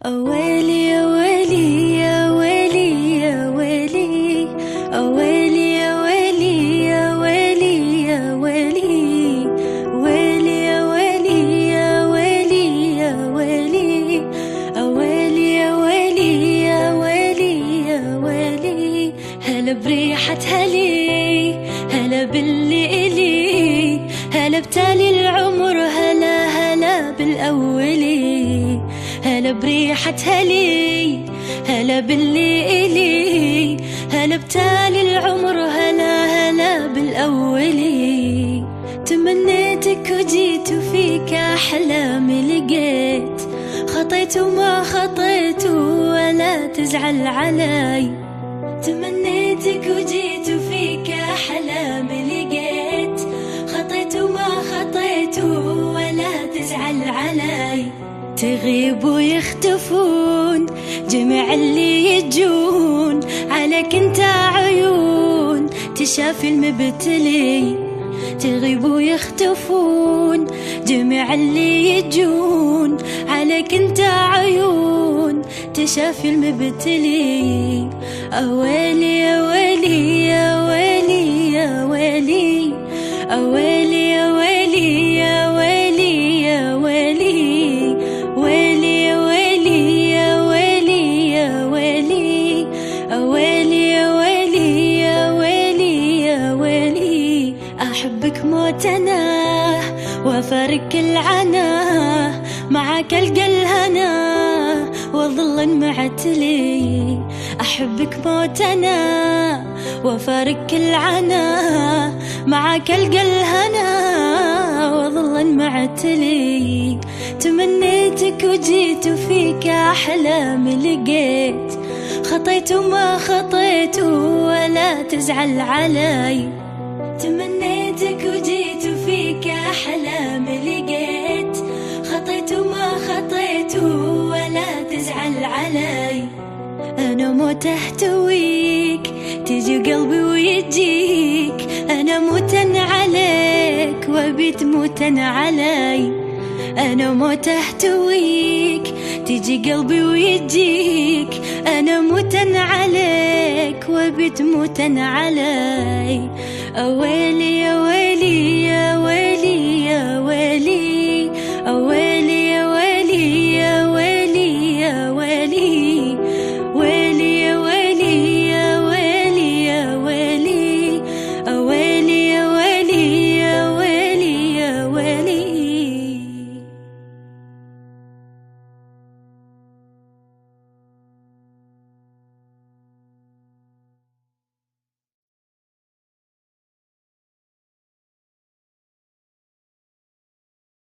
أويلي يا ويلي يا ويلي يا ويلي، أويلي يا ويلي يا ويلي يا ويلي، ويلي يا ويلي يا ويلي يا ويلي، أويلي يا ويلي يا ويلي يا ويلي. هلا بريحة هلي، هلا باللي إلي، هلا بتالي العمر، هلا هلا بالأولي. هلا بريحة هلي، هلا باللي إلي، هلا بتالي العمر، هلا هلا بالأولي. تمنيتك وجيت وفيك أحلامي لقيت، خطيت وما خطيت ولا تزعل علي. تمنيتك وجيت وفيك أحلامي لقيت، خطيت وما خطيت ولا تزعل علي. تغيب ويختفون جميع اللي يجون، عليك انت عيون تشافي المبتلي. تغيب ويختفون جميع اللي يجون، عليك انت عيون تشافي المبتلي. أويلي يا ويلي يا ويلي يا ويلي، أويلي يا ويلي يا ويلي يا ويلي، ويلي يا ويلي يا ويلي يا ويلي، أويلي يا ويلي يا ويلي يا ويلي. أحبك موت أنا وأفارق العنا، معك ألقى الهنا وظل معتلي. أحبك موت أنا وأفارق العنا، معك ألقى الهنا وظل معتلي. تمنيتك وجيت وفيك أحلامي لقيت، خطيت وما خطيت ولا تزعل علي. تمنيتك وجيت وفيك أحلامي لقيت، خطيت وما خطيت ولا تزعل علي. أنا موت أهتويك تجي قلبي ويجيك، أنا موتن عليك وبيت موتن علي. أنا موت أهتويك تجي قلبي ويجيك، أنا موتن عليك وبيت موتن علي. أويلي يا ويلي يا ويلي يا ويلي،